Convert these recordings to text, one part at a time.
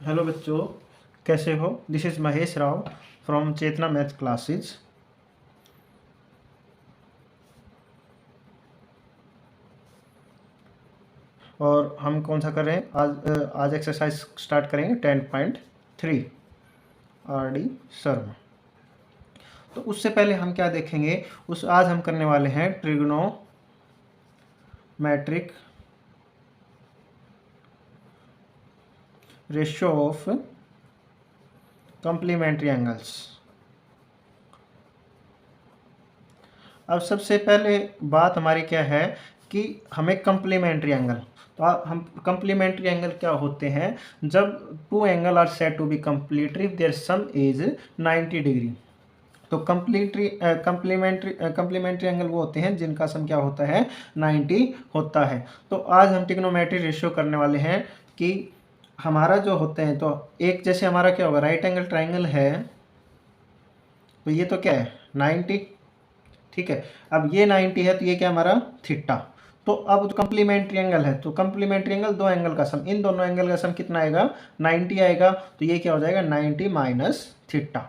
Hello बच्चों, कैसे हो। This is Mahesh Rao from Chetna math classes. और हम कौन सा कर रहे हैं आज एक्सरसाइज स्टार्ट करेंगे 10.3 आर डी शर्मा। तो उससे पहले हम क्या देखेंगे, आज हम करने वाले हैं trigonometric ratio of complementary angles. अब सबसे पहले बात हमारी क्या है कि हमें कंप्लीमेंट्री एंगल, तो हम कंप्लीमेंट्री एंगल क्या होते हैं, जब two angle are said to be complementary if their sum is 90 degree. तो कंप्लीमेंट्री एंगल वो होते हैं जिनका सम क्या होता है, 90 होता है। तो आज हम ट्रिग्नोमेट्री रेशियो करने वाले हैं कि हमारा जो होते हैं, तो एक जैसे हमारा क्या होगा, राइट एंगल ट्राइंगल है, तो ये तो क्या है 90, ठीक है। अब ये 90 है तो ये क्या हमारा थीटा। तो अब कंप्लीमेंट्री एंगल है, तो कंप्लीमेंट्री एंगल दो एंगल का सम, इन दोनों एंगल का सम कितना आएगा, 90 आएगा। तो ये क्या हो जाएगा 90 माइनस थीटा।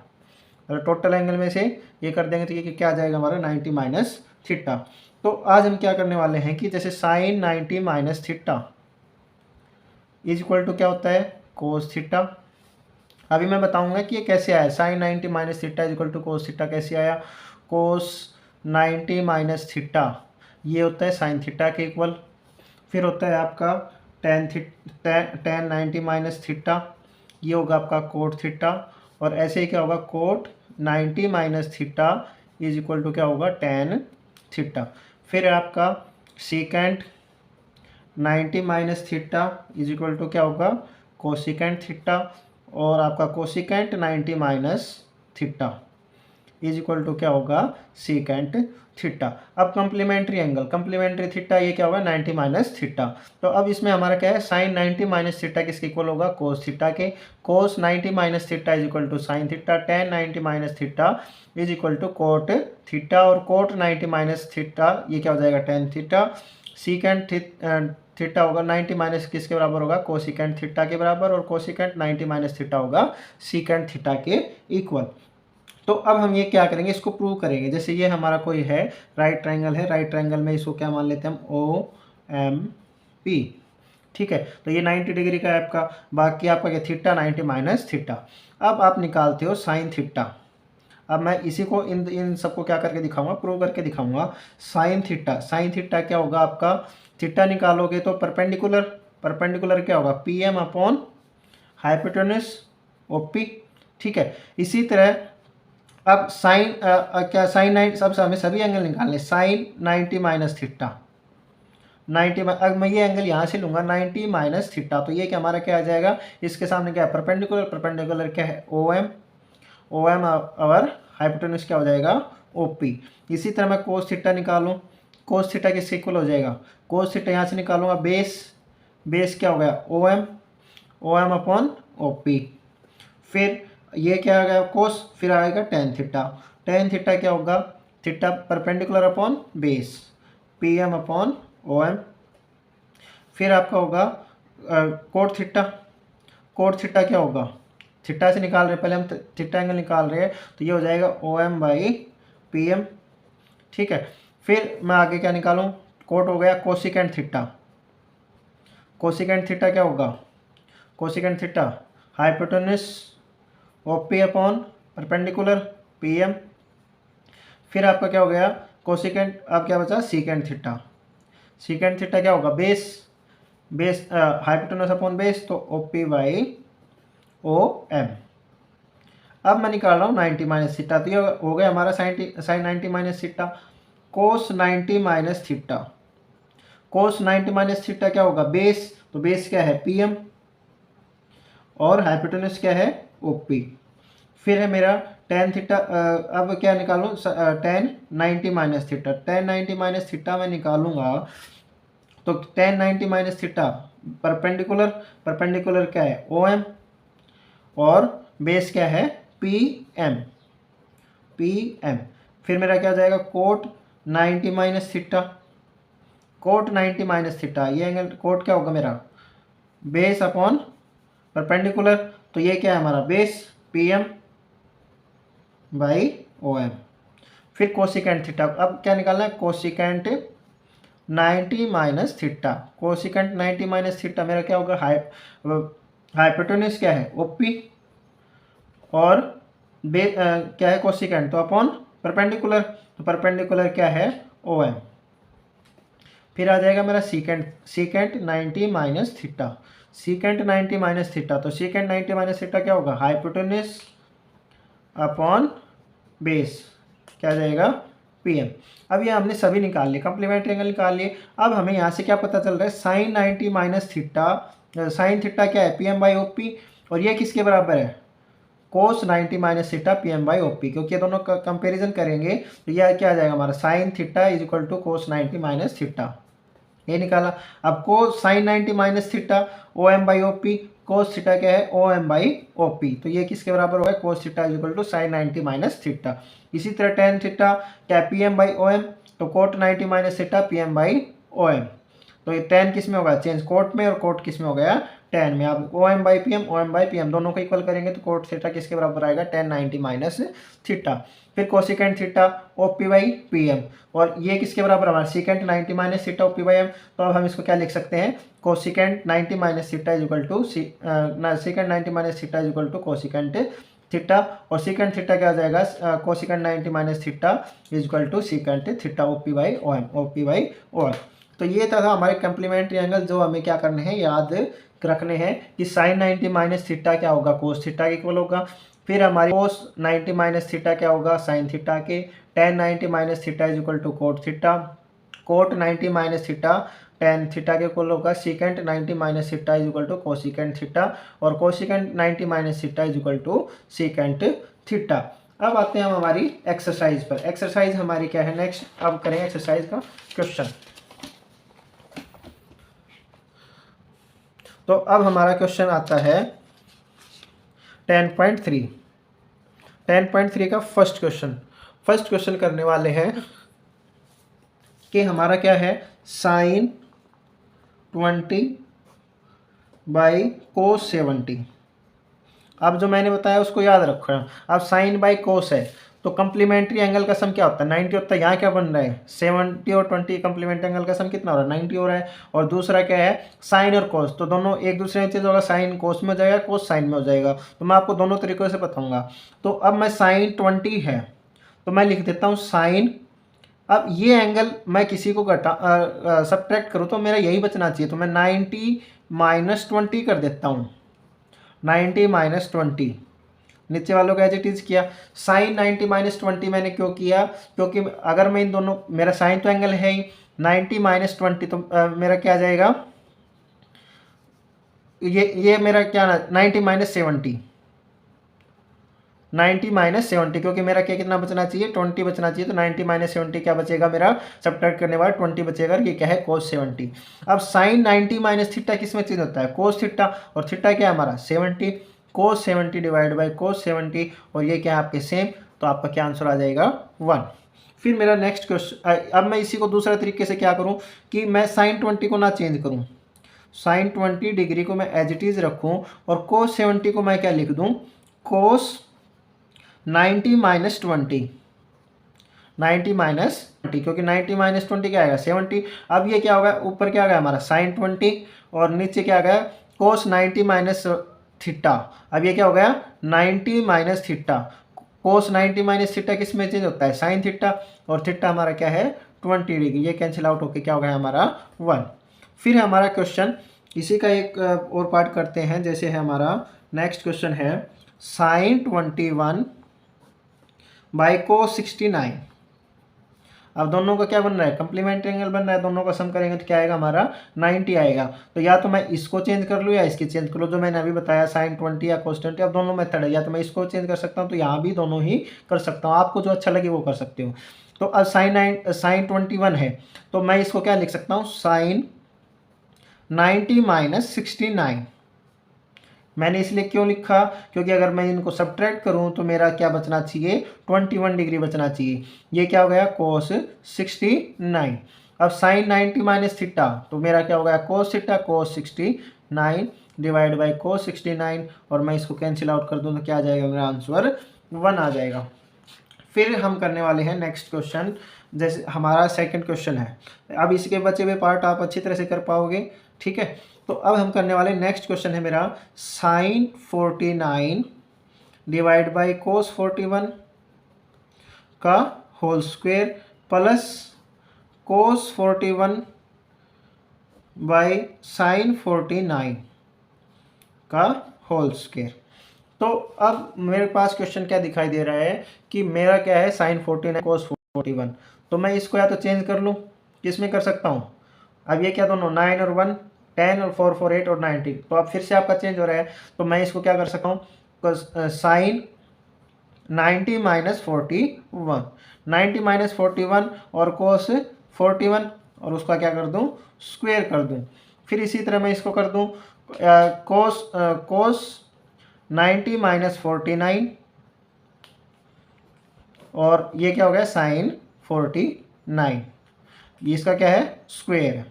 अगर टोटल एंगल में से ये कर देंगे तो ये क्या आ जाएगा हमारा 90 माइनस थीटा। तो आज हम क्या करने वाले हैं कि जैसे sine 90 minus theta is equal to क्या होता है, कोस थीटा। अभी मैं बताऊंगा कि ये कैसे आया, sine 90 minus theta is equal to cos theta कैसे आया। कोस 90 माइनस थीटा ये होता है साइन थीटा के इक्वल। फिर होता है आपका टेन 90 माइनस थीटा, ये होगा आपका कोट थीटा। और ऐसे ही क्या होगा, cot 90 minus theta is equal to क्या होगा, टेन थीटा। फिर आपका secant 90 minus theta is equal to क्या होगा, कोसिकेंट थीटा। और आपका cosecant 90 minus theta is equal to क्या होगा, सीकेंट थीटा। अब कंप्लीमेंट्री थीटा ये क्या होगा 90 माइनस थीटा। तो अब इसमें हमारा क्या है, साइन 90 माइनस थीटा किसके इक्वल होगा, कोस थीटा के। Cos 90 minus theta is equal to sine theta. Tan 90 minus theta is equal to cot theta. और कोट 90 माइनस थीटा ये क्या हो जाएगा, टेन थीटा। सीकेंट थीटा होगा 90 माइनस किसके बराबर होगा, कोसिकेंट थीटा के बराबर। और कोसिकेंट 90 माइनस थीटा होगा सीकेंट थीटा के इक्वल। तो अब हम ये क्या करेंगे, इसको प्रूव करेंगे। जैसे ये हमारा कोई है राइट ट्रायंगल है, राइट ट्रायंगल में इसको क्या मान लेते हैं हम, ओ एम पी, ठीक है। तो ये 90 डिग्री का है आपका, बाकी आपका क्या थीटा 90 माइनस थीटा। अब आप निकालते हो साइन थीटा। अब मैं इसी को इन सबको क्या करके दिखाऊंगा, प्रूव करके दिखाऊंगा। साइन थीटा क्या होगा आपका, थीटा निकालोगे तो परपेंडिकुलर क्या होगा, P M upon hypotenuse O P, ठीक है। इसी तरह अब साइन क्या साइन 90, सबसे हमें सभी एंगल निकालने, साइन 90 माइनस थीटा 90, अब मैं ये एंगल यहाँ से लूंगा 90 माइनस थीटा। तो ये क्या हमारा क्या आ जाएगा, इसके सामने क्या है परपेंडिकुलर क्या है ओ एम और हाइपोटेन्यूज क्या हो जाएगा ओ पी। इसी तरह मैं कोस थीटा निकालूँ, कोस थीटा किसके इक्वल हो जाएगा, कोस थीटा यहाँ से निकालूंगा, बेस क्या हो गया O M upon O P. फिर ये क्या आ गया कोस, फिर आएगा टेन थीटा क्या होगा, theta perpendicular upon base, P M upon O M. फिर आपका होगा कोट थीटा क्या होगा, थीटा से निकाल रहे पहले हम थीटा एंगल निकाल रहे हैं, तो ये हो जाएगा O M by P M, ठीक है। फिर मैं आगे क्या निकालूं, कोट हो गया कोसिकेंट थीटा क्या होगा, cosecant theta hypotenuse O P upon perpendicular P M. फिर आपका क्या हो गया कोसिकेंट, अब क्या बचा सीकेंट थीटा क्या होगा, बेस हाइपोटेन्यूज अपॉन बेस, तो O P by O M. अब मैं निकाल रहा हूँ 90 माइनस थीटा, तो ये हो गया हमारा साइन 90 माइनस थीटा। कोस 90 माइनस थीटा, कोस 90 माइनस थीटा क्या होगा, बेस, तो बेस क्या है पी एम और हाइपोटेन्यूज क्या है ओ पी। फिर है मेरा टेन थीटा, अब क्या निकालूं, टेन 90 माइनस थीटा मैं निकालूंगा। तो टेन 90 माइनस थीटा परपेंडिकुलर क्या है ओ एम और बेस क्या है पी एम। फिर मेरा क्या हो जाएगा कोट 90 माइनस थीटा, ये एंगल कोट क्या होगा मेरा बेस अपॉन परपेंडिकुलर, तो ये क्या है हमारा बेस PM बाई OM। फिर कोसिकेंट थीटा, अब क्या निकालना है, cosecant 90 minus theta. Cosecant 90 minus theta मेरा क्या होगा, हाइपोटेन्यूज क्या है OP, और क्या है कोसिकेंट, तो अपॉन परपेंडिकुलर, तो परपेंडिकुलर क्या है OM। फिर आ जाएगा मेरा secant 90 minus theta. Secant 90 minus theta, तो सीकेंट 90 माइनस थीटा क्या होगा, हाइपोटेन्यूज अपॉन बेस, क्या आ जाएगा PM। अब ये हमने सभी निकाल लिए, कम्प्लीमेंट्री एंगल निकाल लिए। अब हमें यहाँ से क्या पता चल रहा है, sine 90 minus theta, sine theta क्या है PM बाई OP, और ये किसके बराबर है, कोस 90 minus theta PM by OP, क्योंकि ये दोनों का कंपेरिजन करेंगे तो यह क्या आ जाएगा हमारा, sine theta is equal to cos 90 minus theta, ये निकाला। अब cos sine 90 minus theta OM by OP, cos theta क्या है OM बाई OP, तो ये किसके बराबर होगा, cos theta is equal to sine 90 minus theta. इसी तरह टेन थीटा क्या PM बाई OM, तो cot 90 minus theta PM by OM, तो ये टेन किस में होगा, चेंज कोट में, और कोट किस में हो गया टेन में। आप OM बाई PM दोनों को इक्वल करेंगे तो कोट थीटा किसके बराबर आएगा, टेन 90 माइनस थीटा। फिर cosecant theta OP by PM, और ये किसके बराबर हमारा, secant 90 minus theta OP by M, तो अब हम इसको क्या लिख सकते हैं, cosecant 90 minus theta is equal to secant 90 minus theta is equal to cosecant theta, और सीकेंट थीटा क्या आ जाएगा, cosecant 90 minus theta is equal to secant theta OP by OM। तो ये था हमारे कम्प्लीमेंट्री एंगल, जो हमें क्या करने हैं, याद रखने हैं कि साइन 90 माइनस थीटा क्या होगा, कोस थीटा के इक्वल होगा। फिर हमारे कोस 90 माइनस थीटा क्या होगा, साइन थीटा के। Tan 90 minus theta is equal to cot theta, cot 90 minus theta tan theta के इक्वल होगा। Secant 90 minus theta is equal to cosecant theta, और cosecant 90 minus theta is equal to secant theta. अब आते हैं हम हमारी एक्सरसाइज पर। एक्सरसाइज हमारी क्या है नेक्स्ट, अब करेंगे एक्सरसाइज का क्वेश्चन। तो अब हमारा क्वेश्चन आता है 10.3। 10.3 का फर्स्ट क्वेश्चन करने वाले हैं कि हमारा क्या है, साइन 20 बाई कोस 70। अब जो मैंने बताया उसको याद रखो। अब साइन बाई कोस है तो कंप्लीमेंट्री एंगल का सम क्या होता है, 90 होता है। यहाँ क्या बन रहा है, 70 और 20, कंप्लीमेंट्री एंगल का सम कितना हो रहा है, 90 हो रहा है। और दूसरा क्या है, साइन और कोस, तो दोनों एक दूसरे में चेंज होगा, साइन कोस में हो जाएगा, कोस साइन में हो जाएगा। तो मैं आपको दोनों तरीकों से बताऊंगा। तो अब मैं साइन 20 है तो मैं लिख देता हूँ साइन, अब ये एंगल मैं किसी को सब्ट्रैक्ट करूँ तो मेरा यही बचना चाहिए, तो मैं 90 माइनस 20 कर देता हूँ। 90 माइनस 20 नीचे वालों का एज इट इज किया। साइन 90 माइनस 20 मैंने क्यों किया, क्योंकि अगर मैं इन दोनों, मेरा साइन तो एंगल है ही, 90 माइनस 20 तो मेरा क्या आ जाएगा, ये मेरा क्या 90 माइनस 70, 90 माइनस 70, क्योंकि मेरा क्या कितना बचना चाहिए, 20 बचना चाहिए। तो 90 माइनस 70 क्या बचेगा मेरा, सब्ट्रैक्ट करने बाद 20 बचेगा, ये क्या है कोस 70। अब साइन 90 माइनस थीटा किस में चेंज होता है, कोस थीटा, और थीटा क्या है हमारा 70, कोस 70 डिवाइड बाई कोस 70, और ये क्या है आपके सेम, तो आपका क्या आंसर आ जाएगा 1। फिर मेरा नेक्स्ट क्वेश्चन, अब मैं इसी को दूसरे तरीके से क्या करूँ कि मैं साइन 20 को ना चेंज करूँ, साइन 20 डिग्री को मैं एज इट इज रखूँ, और कोस 70 को मैं क्या लिख दूँ, कोस 90 माइनस 20, 90 माइनस 20, क्योंकि 90 माइनस 20 क्या आएगा 70। अब ये क्या होगा, ऊपर क्या आ गया हमारा साइन 20, और नीचे क्या आ गया कोस 90 माइनस थीटा। अब ये क्या हो गया 90 माइनस थीटा, कोस 90 माइनस थीटा किस में चेंज होता है, साइन थीटा, और थीटा हमारा क्या है 20 डिग्री, ये कैंसिल आउट होकर क्या हो गया हमारा 1। फिर हमारा क्वेश्चन इसी का एक और पार्ट करते हैं, जैसे है हमारा नेक्स्ट क्वेश्चन है साइन 21 बाई कोस 69। अब दोनों का क्या बन रहा है, कंप्लीमेंट्री एंगल बन रहा है, दोनों का सम करेंगे तो क्या आएगा हमारा 90 आएगा। तो या तो मैं इसको चेंज कर लूँ या इसकी चेंज कर लूँ, जो मैंने अभी बताया साइन 20 या कोस 20। अब दोनों मेथड है, या तो मैं इसको चेंज कर सकता हूँ, तो यहाँ भी दोनों ही कर सकता हूँ, आपको जो अच्छा लगे वो कर सकते हो। तो अब साइन 21 है तो मैं इसको क्या लिख सकता हूँ, साइन 90 माइनस 69। मैंने इसलिए क्यों लिखा, क्योंकि अगर मैं इनको सब्ट्रैक्ट करूं तो मेरा क्या बचना चाहिए 21 डिग्री बचना चाहिए। ये क्या हो गया कोस 69। अब साइन 90 माइनस थीटा, तो मेरा क्या हो गया cos theta, cos 69 divide by कोस 69 और मैं इसको कैंसिल आउट कर दूँ तो क्या आ जाएगा, मेरा आंसर 1 आ जाएगा। फिर हम करने वाले हैं नेक्स्ट क्वेश्चन, जैसे हमारा सेकंड क्वेश्चन है। अब इसके बचे हुए पार्ट आप अच्छी तरह से कर पाओगे, ठीक है। तो अब हम करने वाले नेक्स्ट क्वेश्चन है मेरा साइन 49 डिवाइड बाई कोस 41 का whole square plus cos 41 by sine 49 का होल स्क्वायर। तो अब मेरे पास क्वेश्चन क्या दिखाई दे रहा है कि मेरा क्या है साइन 49 कोस 41। तो मैं इसको या तो चेंज कर लूँ, किस में कर सकता हूँ, अब ये क्या दोनों 9 और 1 10 और 4 4 8 और 90, तो अब फिर से आपका चेंज हो रहा है। तो मैं इसको क्या कर सकता हूँ, साइन 90 माइनस 41, 90 माइनस 41 और कोस 41 और उसका क्या कर दूँ, स्क्वायर कर दूँ। फिर इसी तरह मैं इसको कर दूँ कोस 90 माइनस 49 और ये क्या हो गया साइन 49, ये इसका क्या है स्क्वायर है।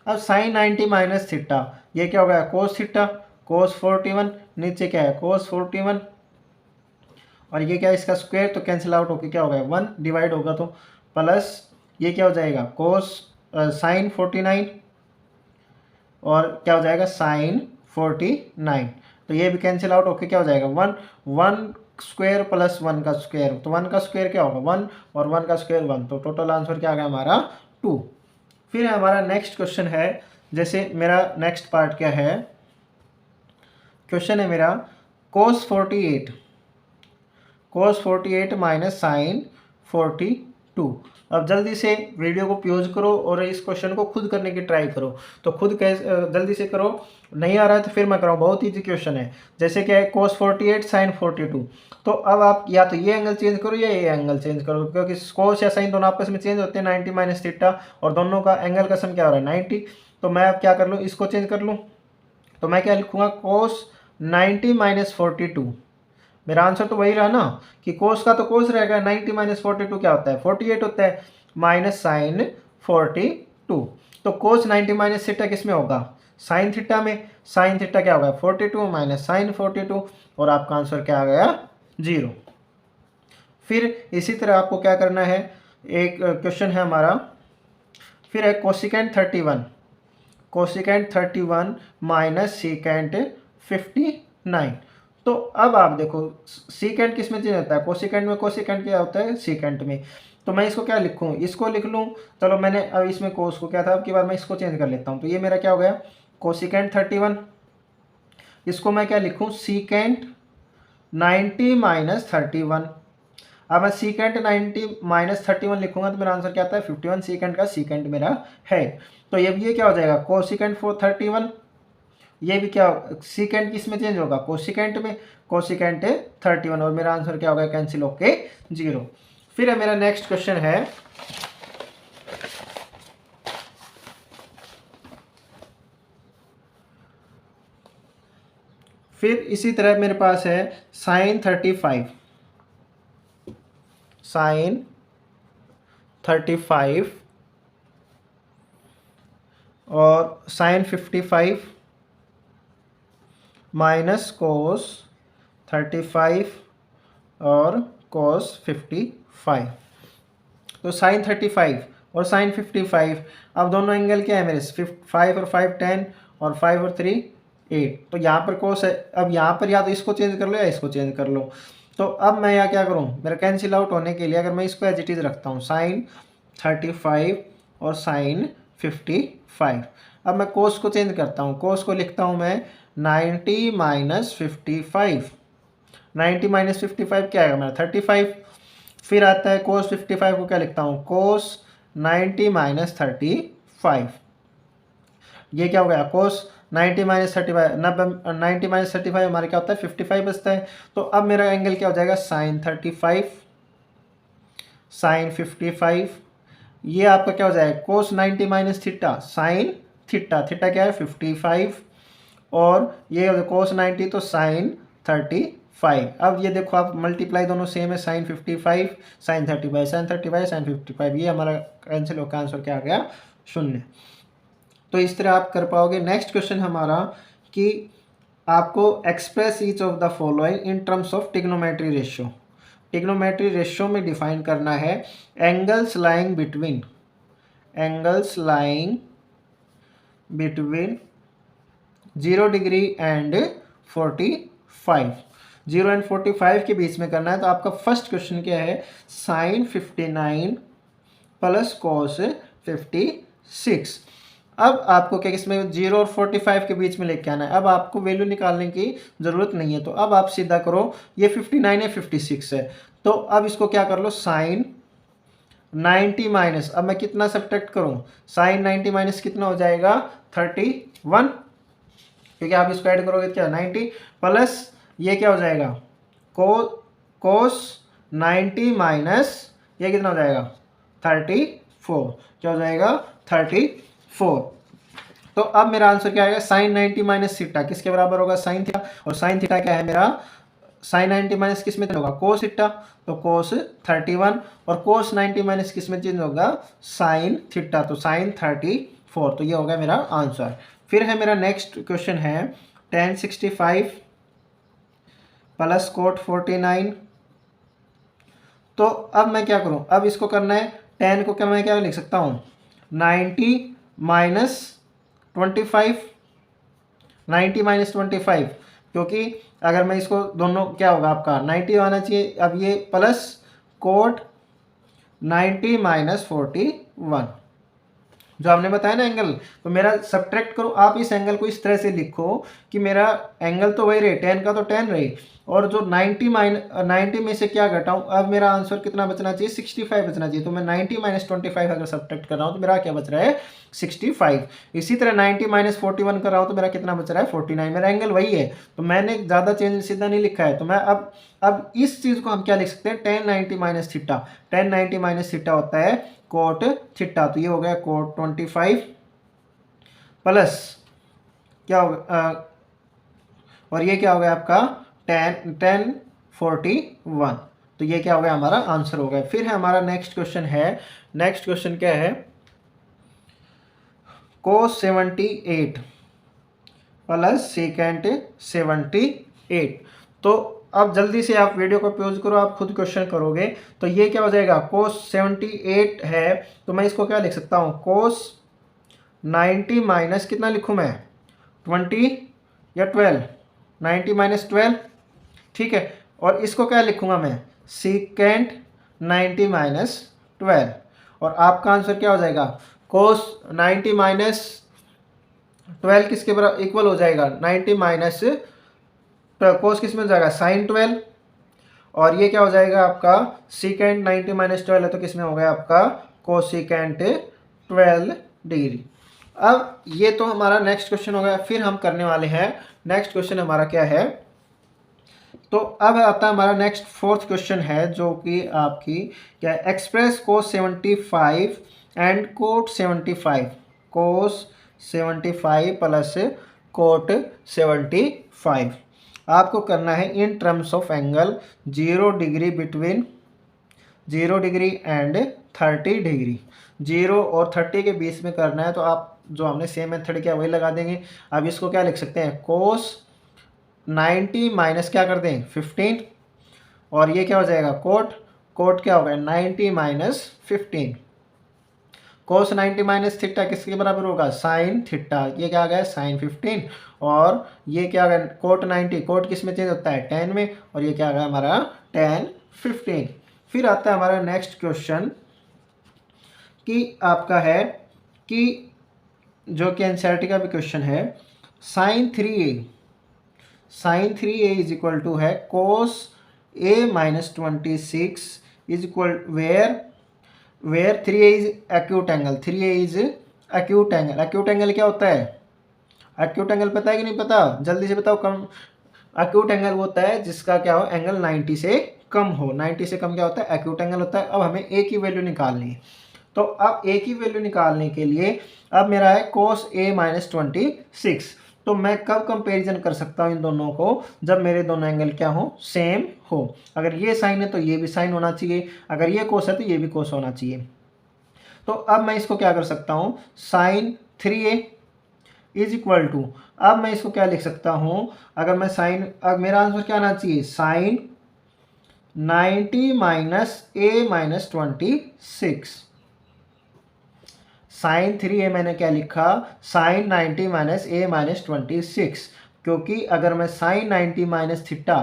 अब साइन 90 माइनस थीटा, ये क्या हो गया कोस थीटा, कोस 41 नीचे क्या है कोस 41 और ये क्या है इसका स्क्वायर, तो कैंसिल आउट होकर क्या हो गया 1 डिवाइड होगा तो प्लस ये क्या हो जाएगा कोस साइन 49 और क्या हो जाएगा साइन 49, तो ये भी कैंसिल आउट होकर क्या हो जाएगा 1 1 स्क्वायर प्लस 1 का स्क्वायर, तो 1 का स्क्वायर क्या होगा 1 और 1 का स्क्वायर 1, तो टोटल आंसर क्या आ गया हमारा 2। फिर हमारा नेक्स्ट क्वेश्चन है, जैसे मेरा नेक्स्ट पार्ट क्या है, क्वेश्चन है मेरा कोस 48 माइनस साइन 42। अब जल्दी से वीडियो को पॉज करो और इस क्वेश्चन को खुद करने की ट्राई करो। तो खुद कैसे जल्दी से करो, नहीं आ रहा है तो फिर मैं कराऊँ, बहुत ईजी क्वेश्चन है। जैसे क्या है कोस 48 साइन 42, तो अब आप या तो ये एंगल चेंज करो या ये एंगल चेंज करो, क्योंकि कोस या साइन दोनों आपस में चेंज होते हैं 90 माइनस थीटा और दोनों का एंगल का सम क्या हो रहा है 90। तो मैं अब क्या कर लूँ, इसको चेंज कर लूँ, तो मैं क्या लिखूँगा कोस 90 माइनस 42। मेरा आंसर तो वही रहा ना कि कोस का तो कोस रहेगा, 90 माइनस 42 क्या होता है 48 होता है, माइनस साइन 42। तो कोस 90 माइनस थीटा किस में होगा साइन थीटा में, साइन थीटा क्या होगा 42 माइनस साइन 42 और आपका आंसर क्या आ गया 0। फिर इसी तरह आपको क्या करना है, एक क्वेश्चन है हमारा, फिर है कोसिकेंट 31 माइनस सीकेंट 59। तो अब आप देखो सीकेंट किस में चेंज होता है कोसिकेंट में, कोसिकेंट क्या होता है सीकेंट में। तो मैं इसको क्या लिखूँ, इसको लिख लूँ, चलो मैंने अब इसमें कोस को क्या था, अब की बार मैं इसको चेंज कर लेता हूँ। तो ये मेरा क्या हो गया कोसिकेंट 31, इसको मैं क्या लिखूँ सीकेंट 90 माइनस 31। अब मैं सीकेंट 90 माइनस 31 लिखूंगा तो मेरा आंसर क्या आता है 51, सीकेंट का सीकेंट मेरा है। तो ये क्या हो जाएगा कोसिकेंट 31, ये भी क्या सीकेंट किस में चेंज होगा कोसिकेंट में, कोसिकेंट 31 और मेरा आंसर क्या होगा कैंसिल होके 0। फिर है मेरा नेक्स्ट क्वेश्चन है, फिर इसी तरह मेरे पास है साइन 35 और साइन 55 माइनस कोस 35 और कोस 55। तो साइन 35 और साइन 55, अब दोनों एंगल क्या है मेरे 5 और 5 10 और 5 और 3 8। तो यहाँ पर कोस है, अब यहाँ पर या तो इसको चेंज कर लो या इसको चेंज कर लो। तो अब मैं यहाँ क्या करूँ, मेरा कैंसिल आउट होने के लिए अगर मैं इसको एज इट इज़ रखता हूँ साइन 35 और साइन 55। अब मैं कोस को चेंज करता हूँ, कोस को लिखता हूँ मैं 90 माइनस 55, 90 माइनस 55 क्या आएगा मेरा 35। फिर आता है कोस 55 को क्या लिखता हूँ कोस 90 माइनस 35, ये क्या हो गया कोस 90 माइनस 35, 90 माइनस 35 हमारे क्या होता है 55 बचता है। तो अब मेरा एंगल क्या हो जाएगा साइन 35 साइन 55, ये आपका क्या हो जाएगा कोस 90 minus theta sine theta, theta क्या है 55 और ये कोस 90 तो साइन 35। अब ये देखो आप मल्टीप्लाई दोनों सेम है साइन 55 साइन 35 साइन 35 साइन 55, ये हमारा कैंसिल होकर आंसर क्या आ गया 0। तो इस तरह आप कर पाओगे। नेक्स्ट क्वेश्चन हमारा कि आपको express each of the following in terms of trigonometry ratio. Trigonometry ratio में डिफाइन करना है angles lying between 0 degree and 45, 0 and 45 के बीच में करना है। तो आपका फर्स्ट क्वेश्चन क्या है, साइन 59 प्लस कॉस 56। अब आपको क्या इसमें 0 और 45 के बीच में लेके आना है। अब आपको वैल्यू निकालने की ज़रूरत नहीं है, तो अब आप सीधा करो, ये 59 है 56 है, तो अब इसको क्या कर लो, साइन 90 माइनस, अब मैं कितना सब्ट्रैक्ट करूं, साइन 90 माइनस कितना हो जाएगा 31, क्योंकि आप इसको ऐड करोगे क्या 90 प्लस ये क्या हो जाएगा कोस 90 माइनस ये कितना हो जाएगा 34, क्या हो जाएगा 34। तो अब मेरा आंसर क्या आएगा, साइन 90 माइनस थीटा किसके बराबर होगा, साइन थीटा, और साइन थीटा क्या है मेरा, साइन 90 माइनस किस में चेंज होगा, कोस थीटा, तो कोस 31, और कोस 90 माइनस किस में चेंज होगा, साइन थीटा, तो साइन 34। तो ये होगा मेरा आंसर। फिर है मेरा नेक्स्ट क्वेश्चन है tan 65 प्लस कोट 49। तो अब मैं क्या करूं, अब इसको करना है, tan को क्या मैं क्या लिख सकता हूं, 90 माइनस 25, 90 माइनस 25, क्योंकि अगर मैं इसको दोनों क्या होगा आपका 90 आना चाहिए। अब ये प्लस कोट 90 माइनस 41 जो हमने बताया ना एंगल, तो मेरा सब्ट्रैक्ट करो, आप इस एंगल को इस तरह से लिखो कि मेरा एंगल तो वही रहे, tan का तो tan रहे, और जो 90 में से क्या घटाऊं, अब मेरा आंसर कितना बचना चाहिए 65 बचना चाहिए। तो मैं 90 माइनस 25 अगर सब्ट्रैक्ट कर रहा हूं तो मेरा क्या बच रहा है 65। इसी तरह 90 माइनस 41 कर रहा हूं तो मेरा कितना बच रहा है 49, मेरा एंगल वही है, तो मैंने ज़्यादा चेंज सीधा नहीं लिखा है। तो मैं अब इस चीज़ को हम क्या लिख सकते हैं, tan 90 minus theta, tan 90 minus theta होता है कोट थीटा, तो ये हो गया कोट 25 प्लस क्या होगा और ये क्या हो गया आपका tan 41, तो ये क्या हो गया हमारा आंसर हो गया। फिर है हमारा नेक्स्ट क्वेश्चन है, नेक्स्ट क्वेश्चन क्या है, cos 78 प्लस सेकेंड 78। तो अब जल्दी से आप वीडियो को पॉज करो, आप खुद क्वेश्चन करोगे। तो ये क्या हो जाएगा, cos 78 है, तो मैं इसको क्या लिख सकता हूँ, cos 90 माइनस कितना लिखूँ मैं 20 या 12, 90 माइनस 12, ठीक है। और इसको क्या लिखूँगा मैं, सेकेंड 90 माइनस 12, और आपका आंसर क्या हो जाएगा, cos 90 माइनस 12 किसके बराबर इक्वल हो जाएगा 90 माइनस कोस किस में हो जाएगा साइन 12, और ये क्या हो जाएगा आपका सीकेंड 90 माइनस 12 है, तो किस में हो गया आपका कोसिकेंट 12 डिग्री। अब ये तो हमारा नेक्स्ट क्वेश्चन हो गया। फिर हम करने वाले हैं नेक्स्ट क्वेश्चन हमारा क्या है, तो अब आता है हमारा नेक्स्ट फोर्थ क्वेश्चन है, जो कि आपकी क्या है, express cos 75 and cot 75, cos 75 plus cot 75 आपको करना है in terms of angle 0 degree between 0 degree and 30 degree, 0 और 30 के बीच में करना है। तो आप जो हमने सेम मेथड किया वही लगा देंगे। अब इसको क्या लिख सकते हैं, कोस 90 माइनस क्या कर दें 15, और ये क्या हो जाएगा कोट क्या होगा 90 माइनस 15, कोस 90 माइनस थीटा किसके बराबर होगा साइन थीटा, ये क्या आ गया साइन 15, और ये क्या आ गया कोट 90, कोट किस में चेंज होता है tan में, और ये क्या आ गया हमारा tan 15। फिर आता है हमारा नेक्स्ट क्वेश्चन कि आपका है कि जो कि एनसीईआरटी का भी क्वेश्चन है, sign 3a is equal to है cos a minus 26 is equal where 3a is acute angle, 3a is acute angle. Acute angle क्या होता है, एक्यूट एंगल पता है कि नहीं पता, जल्दी से बताओ। कम एक्यूट एंगल वो होता है जिसका क्या हो एंगल 90 से कम हो, 90 से कम क्या होता है एक्यूट एंगल होता है। अब हमें a की वैल्यू निकालनी है, तो अब a की वैल्यू निकालने के लिए अब मेरा है कोस a माइनस 26, तो मैं कब कंपैरिजन कर सकता हूँ इन दोनों को, जब मेरे दोनों एंगल क्या हो सेम हो। अगर ये साइन है तो ये भी साइन होना चाहिए, अगर ये कोस है तो ये भी कोस होना चाहिए। तो अब मैं इसको क्या कर सकता हूँ, sign 3a is equal to, अब मैं इसको क्या लिख सकता हूँ, अगर मैं साइन, अब मेरा आंसर क्या आना चाहिए, sign 90 minus A minus 26। Sign 3a मैंने क्या लिखा, साइन 90 माइनस ए माइनस 26, क्योंकि अगर मैं sine 90 minus theta,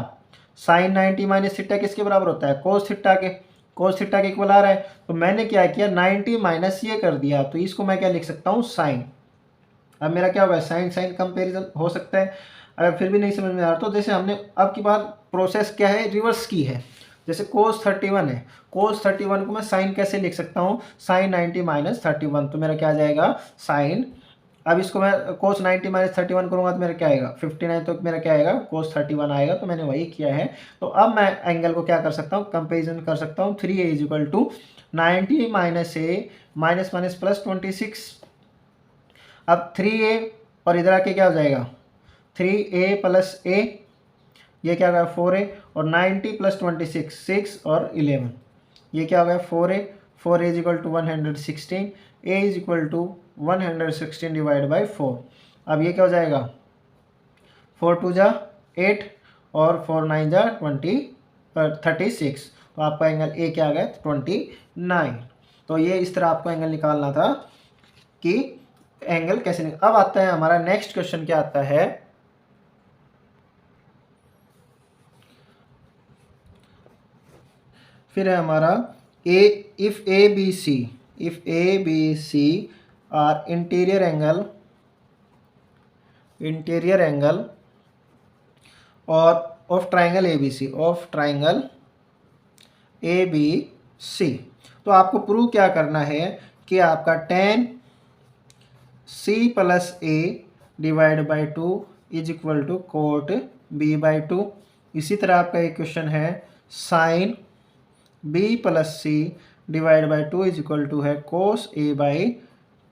sine 90 minus theta किसके बराबर होता है, कोस थीटा के, कोस थीटा के इक्वल आ रहा है। तो मैंने क्या किया, 90 माइनस ये कर दिया, तो इसको मैं क्या लिख सकता हूँ, साइन। अब मेरा क्या होगा, साइन साइन कंपेरिजन हो सकता है। अगर फिर भी नहीं समझ में आ रहा तो जैसे हमने अब की बार प्रोसेस क्या है, रिवर्स की है। जैसे कोस 31 है, कोस 31 को मैं साइन कैसे लिख सकता हूँ, साइन 90 माइनस 31, तो मेरा क्या आ जाएगा, साइन। अब इसको मैं कोस 90 माइनस 31 करूँगा तो मेरा क्या आएगा, 59, तो मेरा क्या आएगा, कोस 31 आएगा। तो मैंने वही किया है। तो अब मैं एंगल को क्या कर सकता हूँ, कंपेरिजन कर सकता हूँ। 3a is equal to 90 minus A minus minus plus 26। अब 3a और इधर आके क्या हो जाएगा, 3a प्लस a, ये क्या होगा 4a, और 90 प्लस 26 6 और 11, ये क्या हो गया 4a, 4a is equal to 116, a is equal to 116 divide by 4। अब ये क्या हो जाएगा, 4 2 जा 8 और 4 9 जा 36, तो आपका एंगल ए क्या आ गया 29। तो ये इस तरह आपको एंगल निकालना था कि एंगल कैसे अब आता है हमारा नेक्स्ट क्वेश्चन, क्या आता है, फिर है हमारा A, if A B C are interior angle और of triangle A B C, तो आपको प्रूव क्या करना है कि आपका tan C plus A divide by 2 is equal to cot B by 2। इसी तरह आपका एक क्वेश्चन है, sine B plus C divide by 2 is equal to है कोस ए बाई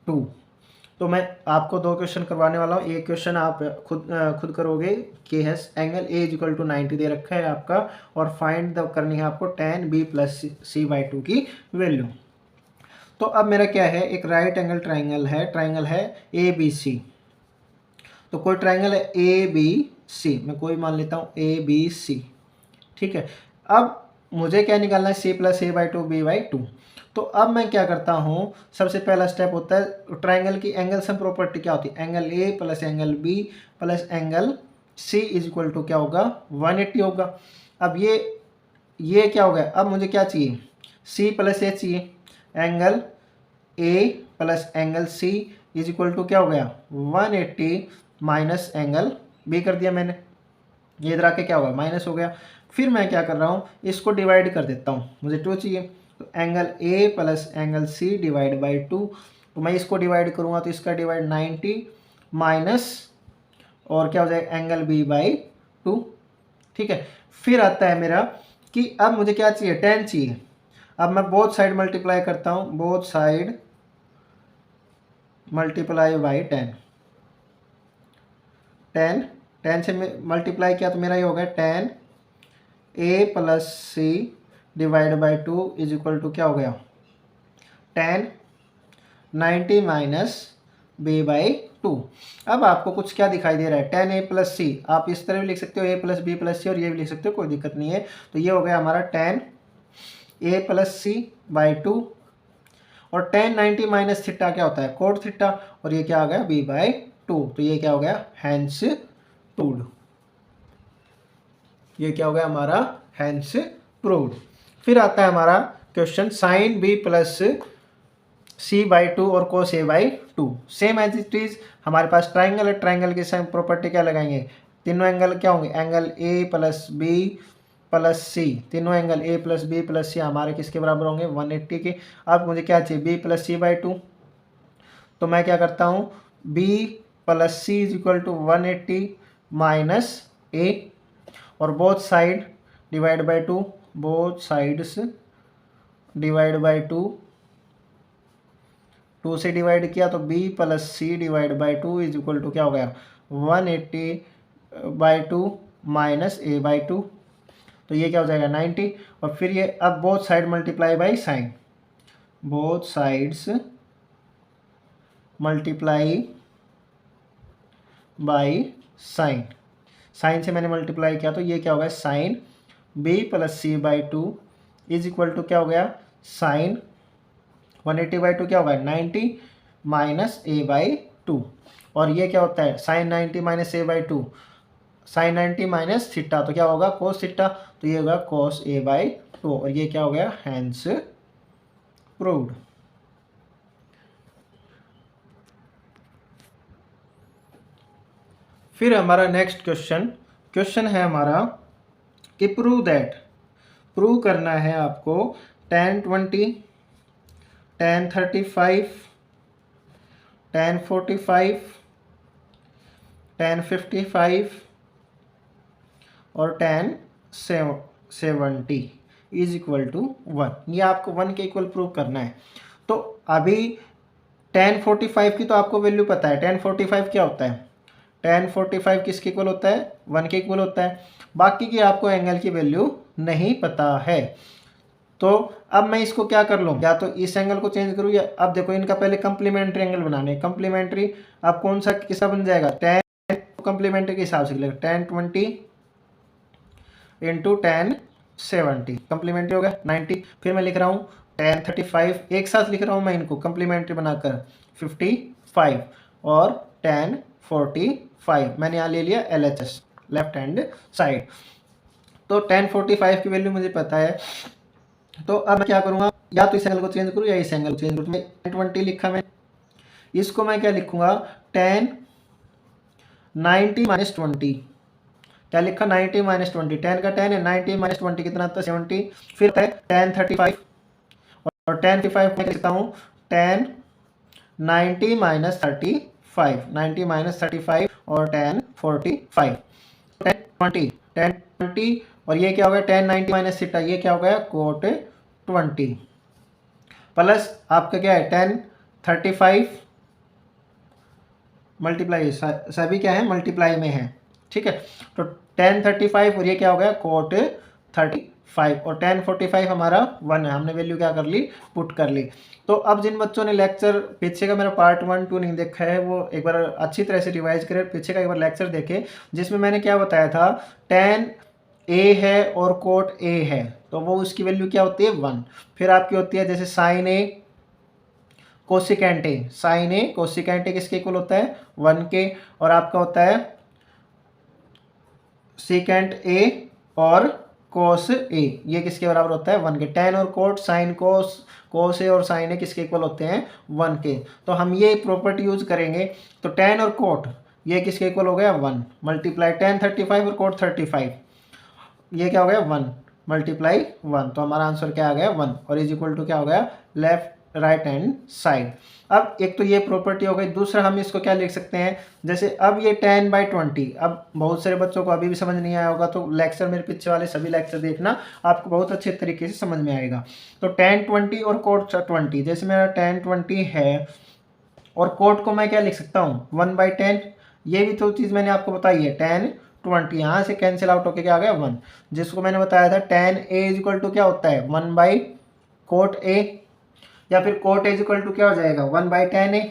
2। तो मैं आपको दो क्वेश्चन करवाने वाला हूँ। एक क्वेश्चन आप खुद करोगे कि है angle A is equal to 90 दे रखा है आपका, और फाइंड द करनी है आपको tan B plus C by 2 की वैल्यू। तो अब मेरा क्या है, एक राइट एंगल ट्राइंगल है ए बी सी। तो कोई ट्राइंगल है ए बी सी, मैं कोई मान लेता हूँ ए बी सी, ठीक है। अब मुझे क्या निकालना है, C plus A by 2 B by 2। तो अब मैं क्या करता हूँ, सबसे पहला स्टेप होता है ट्राइंगल की एंगल सम प्रॉपर्टी क्या होती है, angle A plus angle B plus angle C is equal to क्या होगा 180 होगा। अब ये क्या हो गया, अब मुझे क्या चाहिए, सी प्लस ए चाहिए, angle A plus angle C is equal to क्या हो गया 180 माइनस एंगल बी कर दिया मैंने, ये इधर आके क्या होगा माइनस हो गया। फिर मैं क्या कर रहा हूँ, इसको डिवाइड कर देता हूँ, मुझे 2 चाहिए, तो angle A plus angle C divide by 2, तो मैं इसको डिवाइड करूँगा तो इसका डिवाइड 90 माइनस और क्या हो जाएगा एंगल बी बाई 2, ठीक है। फिर आता है मेरा कि अब मुझे क्या चाहिए, tan चाहिए। अब मैं बोथ साइड मल्टीप्लाई करता हूँ, both side multiply by tan से मल्टीप्लाई किया तो मेरा ये हो गया tan A plus C divide by 2 is equal to क्या हो गया tan 90 माइनस बी बाई 2। अब आपको कुछ क्या दिखाई दे रहा है, tan ए प्लस सी, आप इस तरह भी लिख सकते हो a प्लस बी प्लस सी, और ये भी लिख सकते हो, कोई दिक्कत नहीं है। तो ये हो गया हमारा tan A plus C by 2, और tan 90 माइनस थीटा क्या होता है कोट थीटा, और ये क्या आ गया b बाई 2। तो ये क्या हो गया हैंस प्रूव्ड, ये क्या हो गया हमारा हैंस प्रूव्ड। फिर आता है हमारा question sine B plus C by 2 और cos A by 2, same as it is हमारे पास ट्राइंगल है, ट्राइंगल की सेम प्रॉपर्टी क्या लगाएंगे, तीनों एंगल क्या होंगे, angle A plus B plus C, तीनों angle A plus B plus C हमारे किसके बराबर होंगे 180 के। अब मुझे क्या चाहिए बी प्लस सी बाई 2, तो मैं क्या करता हूँ B plus C is equal to 180 minus A, और both side divide by 2, both sides divide by 2, 2 से डिवाइड किया तो b plus C divide by 2 is equal to क्या हो गया 180 बाई 2 माइनस ए बाई 2, तो ये क्या हो जाएगा 90। और फिर ये अब both side multiply by sine, both sides multiply by sine, sine से मैंने मल्टीप्लाई किया तो ये क्या हो गया sine B plus C by two is equal to क्या हो गया साइन 180/2 क्या होगा 90 माइनस ए बाई टू, और ये क्या होता है sine 90 minus A by two, sine 90 minus theta तो क्या होगा कोस थीटा, तो ये होगा कोस ए बाई टू, और ये क्या हो गया हैंस प्रूव्ड। फिर हमारा नेक्स्ट क्वेश्चन है हमारा कि प्रूव करना है आपको tan 20, tan 35, tan 45, tan 55 और tan 70 इज इक्वल टू 1, ये आपको 1 के इक्वल प्रूव करना है। तो अभी tan 45 की तो आपको वैल्यू पता है, tan 45 क्या होता है, tan 45 किसके इक्वल होता है 1 के इक्वल होता है, बाकी की आपको एंगल की वैल्यू नहीं पता है। तो अब मैं इसको क्या कर लूँ, या तो इस एंगल को चेंज करूँ, या अब देखो इनका पहले कंप्लीमेंट्री एंगल बनाने, कंप्लीमेंट्री अब कौन सा किसका बन जाएगा tan कंप्लीमेंट्री के हिसाब से लिखेगा tan 20 इंटू tan 70 कंप्लीमेंट्री हो गया 90, फिर मैं लिख रहा हूँ tan 35 एक साथ लिख रहा हूँ मैं इनको कंप्लीमेंट्री बनाकर 55 और tan 45 मैंने यहाँ ले लिया LHS लेफ्ट हैंड साइड। तो tan 45 की वैल्यू मुझे पता है, तो अब मैं क्या करूँगा या तो इस एंगल को चेंज करूँ या इस एंगल को चेंज करूँ, मैं 20 लिखा मैं, इसको मैं क्या लिखूँगा tan 90 माइनस 20, क्या लिखा 90 माइनस 20, tan का tan है 90 माइनस 20 कितना आता है 70, फिर है tan 35 और tan 35 मैं लिखता हूँ tan 90 माइनस 35, 90 माइनस 35 और tan 45, tan 20 और ये क्या हो गया tan 90 माइनस थीटा, ये क्या हो गया कोट 20 प्लस आपका क्या है tan 35 मल्टीप्लाई, सभी क्या है मल्टीप्लाई में है, ठीक है। तो tan 35 और ये क्या हो गया कोट 35 और tan 45 हमारा 1 है, हमने वैल्यू क्या कर ली पुट कर ली। तो अब जिन बच्चों ने लेक्चर पीछे का मेरा पार्ट 1 2 नहीं देखा है वो एक बार अच्छी तरह से रिवाइज करें, पीछे का एक बार लेक्चर देखे जिसमें मैंने क्या बताया था tan a है और कोट a है तो वो उसकी वैल्यू क्या होती है 1, फिर आपकी होती है जैसे sine a cosecant A, sine A cosecant A किसके इक्वल होता है 1 के, और आपका होता है सीकेंट ए और कोस ए ये किसके बराबर होता है 1 के, टेन और कोट साइन कोस ए और साइन ए किसके इक्वल होते हैं 1 के। तो हम ये प्रॉपर्टी यूज करेंगे, तो टेन और कोट ये किसके इक्वल हो गया 1 मल्टीप्लाई tan 35 और कोट 35 ये क्या हो गया 1 मल्टीप्लाई 1, तो हमारा आंसर क्या आ गया 1 और इज इक्वल टू क्या हो गया लेफ्ट राइट हैंड साइड। अब एक तो ये प्रॉपर्टी हो गई, दूसरा हम इसको क्या लिख सकते हैं जैसे अब ये 10/20, अब बहुत सारे बच्चों को अभी भी समझ नहीं आया होगा तो लेक्चर मेरे पीछे वाले सभी लेक्चर देखना आपको बहुत अच्छे तरीके से समझ में आएगा। तो tan 20 और कोट 20, जैसे मेरा tan 20 है और कोट को मैं क्या लिख सकता हूँ 1/10, ये भी तो चीज़ मैंने आपको बताई है tan 20 यहाँ से कैंसिल आउट होके क्या आ गया 1, जिसको मैंने बताया था tan a is equal to क्या होता है 1/कोट a, या फिर कोट ए इक्वल टू क्या हो जाएगा 1/10 ए।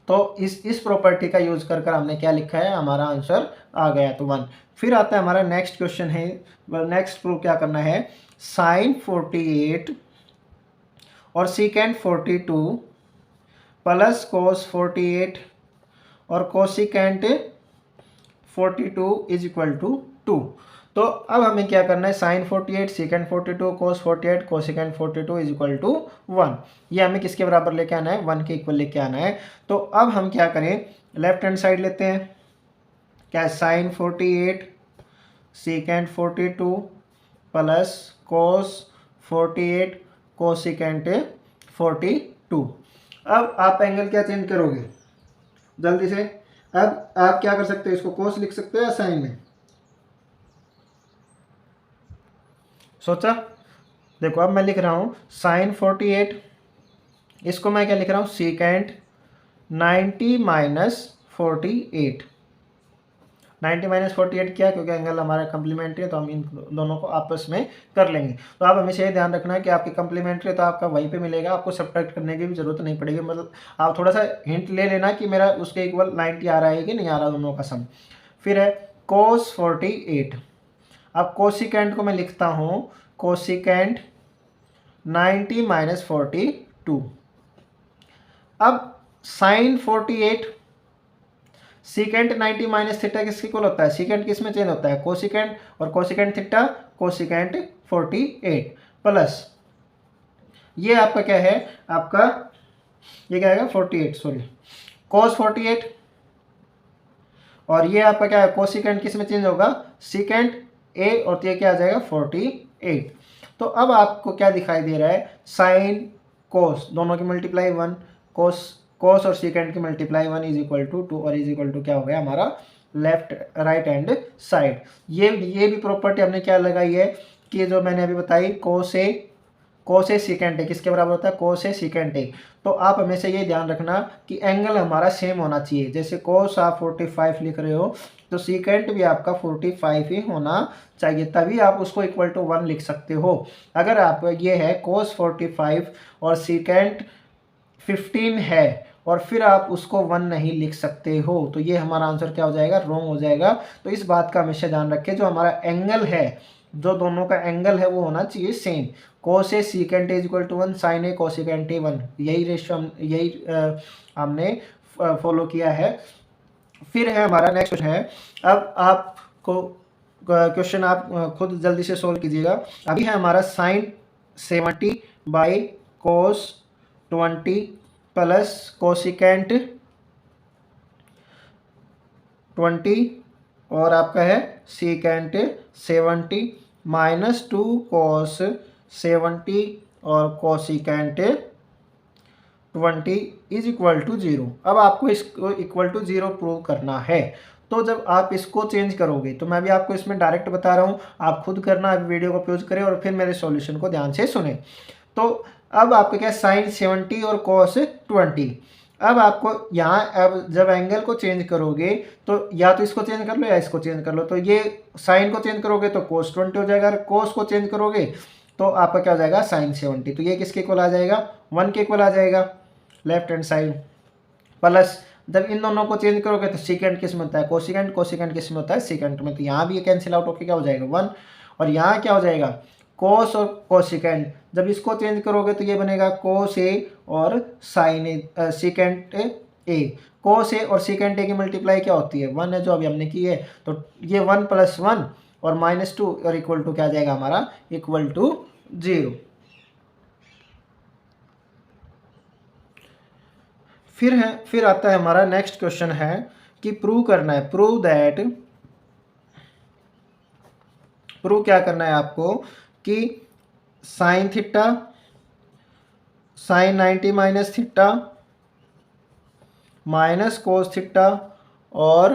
तो इस प्रॉपर्टी का यूज कर हमने क्या लिखा है हमारा आंसर आ गया तो 1। फिर आता है हमारा नेक्स्ट क्वेश्चन है, नेक्स्ट प्रूव क्या करना है साइन 48 और सीकेंट 42 प्लस कोस 48 और कोसिकेंट 42 इज इक्वल टू 2। तो अब हमें क्या करना है sine 48 secant 42 cos 48 cosecant 42 is equal to 1, ये हमें किसके बराबर लेके आना है 1 के इक्वल लेके आना है। तो अब हम क्या करें लेफ्ट हैंड साइड लेते हैं, क्या sine 48 secant 42 plus cos 48 cosecant 42। अब आप एंगल क्या चेंज करोगे जल्दी से, अब आप क्या कर सकते हो इसको कोस लिख सकते हो या साइन में, सोचा। देखो अब मैं लिख रहा हूँ साइन 48, इसको मैं क्या लिख रहा हूँ सीकेंट 90 माइनस 48। 90 माइनस 48 क्या, क्योंकि एंगल हमारा कम्प्लीमेंट्री है तो हम इन दोनों को आपस में कर लेंगे। तो आप हमेशा ये ध्यान रखना है कि आपकी कम्प्लीमेंट्री है तो आपका वहीं पे मिलेगा, आपको सब्ट्रैक्ट करने की भी जरूरत नहीं पड़ेगी। मतलब आप थोड़ा सा हिंट ले लेना कि मेरा उसके इक्वल 90 आ रहा है कि नहीं आ रहा दोनों का सम। फिर है cos 48। अब कोसिकेंट को मैं लिखता हूँ कोसिकेंट 90 माइनस 42। अब साइन 48, सीकेंट 90 माइनस थीटा किसके इक्वल होता है, सीकेंट किस में चेंज होता है, कोसिकेंट, और कोसिकेंट थीटा कोसिकेंट 48 प्लस ये आपका क्या है, आपका ये क्या आएगा 48, सॉरी cos 48, और ये आपका क्या है कोसिकेंट किस में चेंज होगा, सीकेंट ए, और ये क्या आ जाएगा 48। तो अब आपको क्या दिखाई दे रहा है, साइन कोस दोनों की मल्टीप्लाई 1, कोस और सीकेंट की मल्टीप्लाई 1 इज इक्वल टू 2, और इज इक्वल टू क्या हो गया हमारा लेफ्ट राइट हैंड साइड। ये भी प्रॉपर्टी हमने क्या लगाई है कि जो मैंने अभी बताई, कोस ए सीकेंट ए किसके बराबर होता है, कोस ए सीकेंट ए। तो आप हमेशा ये ध्यान रखना कि एंगल हमारा सेम होना चाहिए। जैसे कोस आप 45 लिख रहे हो तो सीकेंट भी आपका 45 ही होना चाहिए, तभी आप उसको इक्वल टू 1 लिख सकते हो। अगर आप ये है कोस 45 और सीकेंट 15 है और फिर आप उसको 1 नहीं लिख सकते हो, तो ये हमारा आंसर क्या हो जाएगा, रॉन्ग हो जाएगा। तो इस बात का हमेशा ध्यान रखें, जो हमारा एंगल है, जो दोनों का एंगल है वो होना चाहिए same. Cos A secant is equal to 1, sine A cosecant A 1, यही रेशियो यही हमने फॉलो किया है। फिर है हमारा नेक्स्ट क्वेश्चन है, अब आपको क्वेश्चन आप खुद जल्दी से सोल्व कीजिएगा। अभी है हमारा sine 70 by cos 20 plus cosecant 20 और आपका है सीकेंट 70 माइनस 2 कोस 70 और कोसिकेंट 20 इज इक्वल टू 0। अब आपको इसको इक्वल टू 0 प्रूव करना है। तो जब आप इसको चेंज करोगे, तो मैं भी आपको इसमें डायरेक्ट बता रहा हूँ, आप खुद करना, आप वीडियो को पॉज करें और फिर मेरे सॉल्यूशन को ध्यान से सुने। तो अब आपका क्या साइन 70 और कॉस 20। अब आपको यहाँ अब जब एंगल को चेंज करोगे तो या तो इसको चेंज कर लो या इसको चेंज कर लो। तो ये साइन को चेंज करोगे तो कोस 20 हो जाएगा, कोस को चेंज करोगे तो आपका क्या हो जाएगा साइन 70। तो ये किसके इक्वल आ जाएगा, 1 के इक्वल आ जाएगा लेफ्ट हैंड साइड। प्लस जब इन दोनों को चेंज करोगे तो सीकेंट किस में होता है, कोसिकेंट, कोसिकेंट किस में होता है सीकेंट में। तो यहाँ भी ये कैंसिल आउट होकर क्या हो जाएगा 1, और यहाँ क्या हो जाएगा कोस और कोसिकेंट। जब इसको चेंज करोगे तो ये बनेगा कोस ए और साइन ए सीकेंट ए। कोस ए और सीकेंट ए की मल्टीप्लाई क्या होती है 1 है, जो अभी हमने की है। तो ये 1 + 1 और -2 और इक्वल टू क्या आ जाएगा हमारा इक्वल टू 0। फिर आता है हमारा नेक्स्ट क्वेश्चन है कि प्रूव करना है, प्रूव क्या करना है आपको कि sine theta, sine 90 minus theta minus cos theta और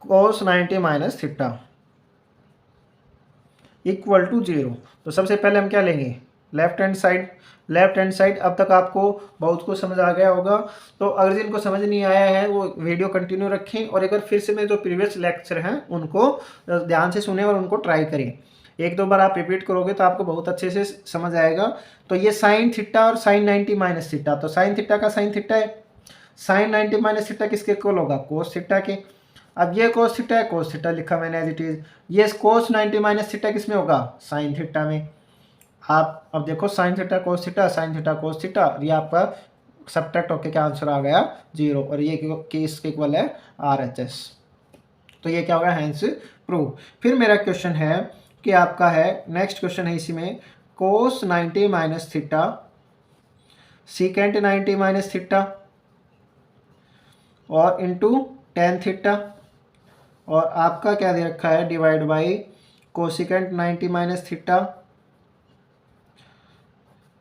cos 90 minus theta equal to 0। तो सबसे पहले हम क्या लेंगे left hand side. Left hand side अब तक आपको बहुत कुछ समझ आ गया होगा। तो अगर जिनको समझ नहीं आया है वो वीडियो कंटिन्यू रखें और एक बार फिर से मैं जो प्रीवियस लेक्चर हैं उनको ध्यान से सुने और उनको ट्राई करें। 1-2 बार आप रिपीट करोगे तो आपको बहुत अच्छे से समझ आएगा। तो ये साइन थीटा और साइन 90 माइनस थीटा, तो साइन थीटा का साइन थीटा है, साइन 90 माइनस थीटा किसके इक्वल होगा कोस थीटा के। अब ये कोस थीटा है, कोस थीटा लिखा मैंने एज इट इज। ये कोस 90 माइनस थीटा किस में होगा साइन थीटा में। आप अब देखो sine theta cos theta, sine theta cos theta, ये आपका सब्ट्रैक्ट होकर क्या आंसर आ गया 0, और ये किसके इक्वल है RHS। तो ये क्या होगा हैंस प्रूव। फिर मेरा क्वेश्चन है कि आपका है नेक्स्ट क्वेश्चन है इसी में cos 90 minus theta secant 90 minus theta और इंटू टेन थीटा, और आपका क्या दे रखा है divide by cosecant 90 minus theta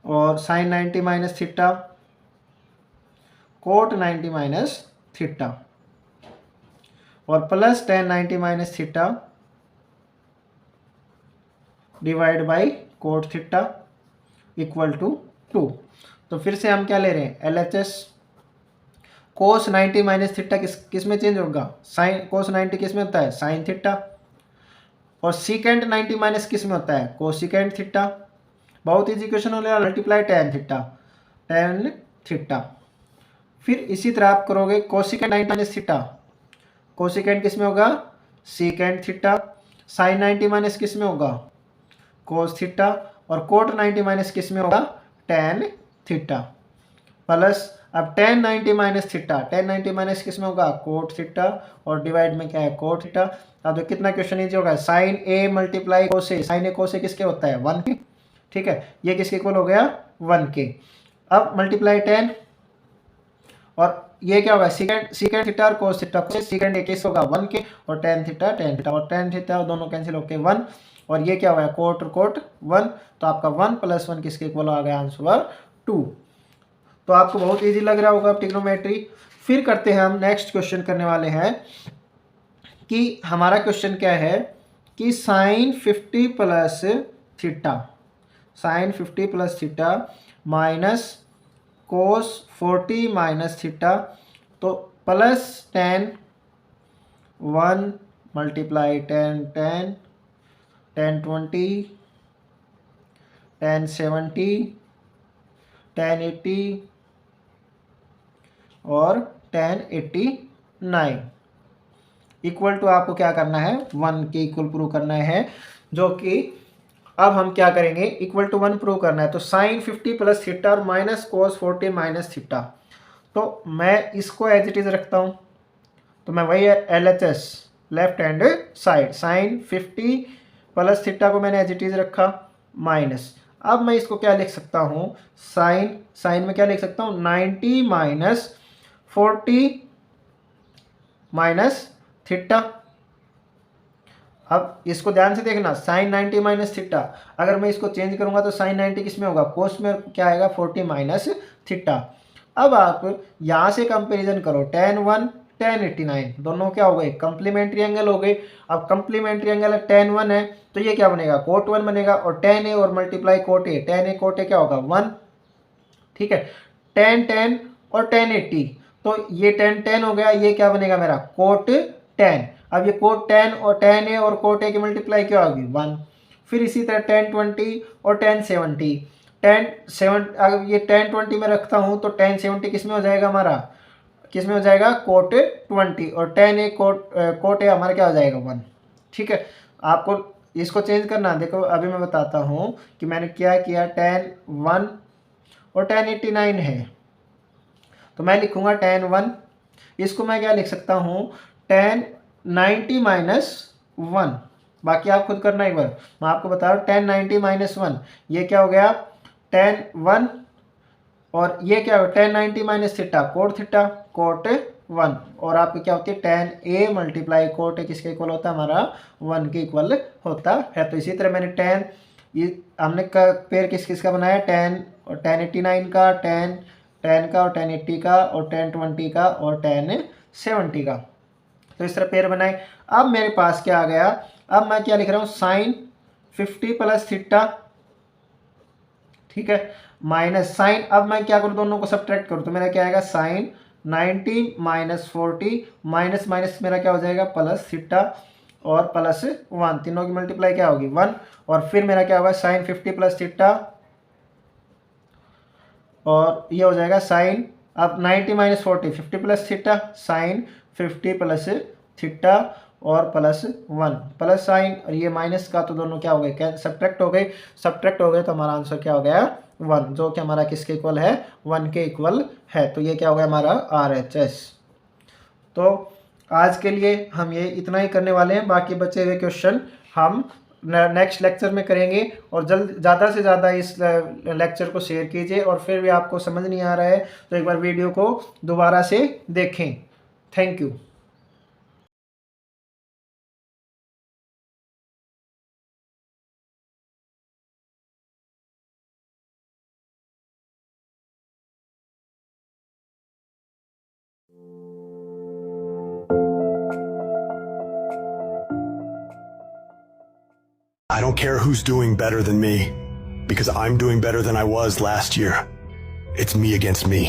और sine 90 minus theta cot 90 minus theta और plus tan 90 minus theta divide by cot theta equal to 2। तो फिर से हम क्या ले रहे हैं LHS। कोस 90 माइनस थीटा किस में चेंज होगा, साइन, कोस 90 किस में होता है, साइन थीटा, और सीकेंट 90 माइनस किस में होता है, कोसिकेंट थीटा। बहुत इजी क्वेश्चन हो गया, multiply tan theta, tan theta. फिर इसी तरह आप करोगे कोसिकेंट 90 माइनस थीटा, कोसिकेंट किस में होगा, सीकेंट थीटा, साइन 90 माइनस किस में होगा, कोस थीटा, और कोट 90 माइनस किस में होगा, टेन थीटा, प्लस अब ten 90 minus theta, tan 90 minus किस में होगा, कोट थीटा, और डिवाइड में क्या है, कोट थीटा। अब तो कितना क्वेश्चन इजी होगा, साइन ए मल्टीप्लाई कोसे, साइन ए कोसे किसके होता है, 1 के, ठीक है, ये किसके इक्वल हो गया, 1 के। अब मल्टीप्लाई 10, और ये क्या होगा, सीकेंट थीटा और कोस थीटा, सीकेंट ए किस होगा, 1 के, और टेन थीटा, और टेन थीटा दोनों कैंसिल होके 1, और ये क्या होगा, कोट और कोट 1, तो आपका 1 + 1 किसके इक्वल आ गया, आंसर 2। तो आपको बहुत इजी लग रहा होगा ट्रिग्नोमेट्री। फिर करते हैं हम नेक्स्ट क्वेश्चन करने वाले हैं कि हमारा क्वेश्चन क्या है कि sine 50 plus theta, sine 50 plus theta minus cos 40 minus theta, तो प्लस 10 1 मल्टीप्लाई 10 10 10 20 10 70 10 80 और 10 89 इक्वल टू आपको क्या करना है, 1 के इक्वल प्रूव करना है, जो कि अब हम क्या करेंगे, इक्वल टू 1 प्रूव करना है। तो साइन 50 प्लस थीटा और माइनस कोस 40 माइनस थीटा, तो मैं इसको एज इट इज रखता हूँ, तो मैं वही LHS left hand side, sine 50 plus theta को मैंने एज इट इज रखा माइनस, अब मैं इसको क्या लिख सकता हूँ, साइन में क्या लिख सकता हूँ, 90 माइनस 40 माइनस थीटा। अब इसको ध्यान से देखना, साइन 90 माइनस थीटा, अगर मैं इसको चेंज करूंगा तो साइन 90 किस में होगा, कोस में क्या आएगा, 40 माइनस थीटा। अब आप यहाँ से कंपैरिजन करो, tan 1 tan 89 दोनों क्या हो गए, कंप्लीमेंट्री एंगल हो गए। अब कंप्लीमेंट्री एंगल tan 1 है तो ये क्या बनेगा, कोट 1 बनेगा, और tan a और multiply cot a, tan a cot a क्या होगा, 1, ठीक है, tan tan और tan 80, तो ये tan tan हो गया, ये क्या बनेगा मेरा, कोट tan। अब ये कोट tan और tan a और कोट a की मल्टीप्लाई क्या होगी, 1। फिर इसी तरह tan 20 और tan 70, अगर ये tan 20 में रखता हूँ तो tan 70 किस में हो जाएगा हमारा, किस में हो जाएगा, कोट 20, और tan a कोट a हमारा क्या हो जाएगा, 1, ठीक है। आपको इसको चेंज करना, देखो अभी मैं बताता हूँ कि मैंने क्या किया, tan 1 और tan 89 है, तो मैं लिखूंगा tan 1, इसको मैं क्या लिख सकता हूँ, tan 90 माइनस 1, बाकी आप खुद करना एक बार, मैं आपको बता रहा हूँ, tan 90 माइनस 1, ये क्या हो गया, tan 1, और ये क्या होगा, tan 90 minus theta, cot theta, cot 1, और आपकी क्या होती है, tan a multiply cot a किसके इक्वल होता है, हमारा 1 के इक्वल होता है। तो इसी तरह मैंने tan, ये हमने का पेयर किस किस का बनाया, tan और tan 89 का, tan का, और tan 80 का, और tan 20 का, और tan 70 का, तो इस तरह पेयर बनाए। अब मेरे पास क्या आ गया, अब मैं क्या लिख रहा हूँ, साइन 50 प्लस थीटा, ठीक है, माइनस साइन, अब मैं क्या करूँ, दोनों को सब्ट्रैक्ट करूँ, तो मेरा क्या आएगा, साइन 90 माइनस 40 माइनस माइनस मेरा क्या हो जाएगा, प्लस थीटा और प्लस 1, तीनों की मल्टीप्लाई क्या होगी, 1, और फिर मेरा क्या होगा, साइन 50 प्लस थीटा, और ये हो जाएगा साइन, अब 90 minus 40 50 plus theta, sine 50 plus theta और प्लस 1 प्लस साइन, और ये माइनस का, तो दोनों क्या हो गए, क्या सब्ट्रैक्ट हो गए, सब्ट्रैक्ट हो गए, तो हमारा आंसर क्या हो गया, 1, जो कि हमारा किसके इक्वल है, 1 के इक्वल है। तो ये क्या हो गया हमारा RHS। तो आज के लिए हम ये इतना ही करने वाले हैं, बाकी बचे हुए क्वेश्चन हम नेक्स्ट लेक्चर में करेंगे, और ज़्यादा से ज़्यादा इस लेक्चर को शेयर कीजिए, और फिर भी आपको समझ नहीं आ रहा है तो एक बार वीडियो को दोबारा से देखें। Thank you. I don't care who's doing better than me, because I'm doing better than I was last year. It's me against me.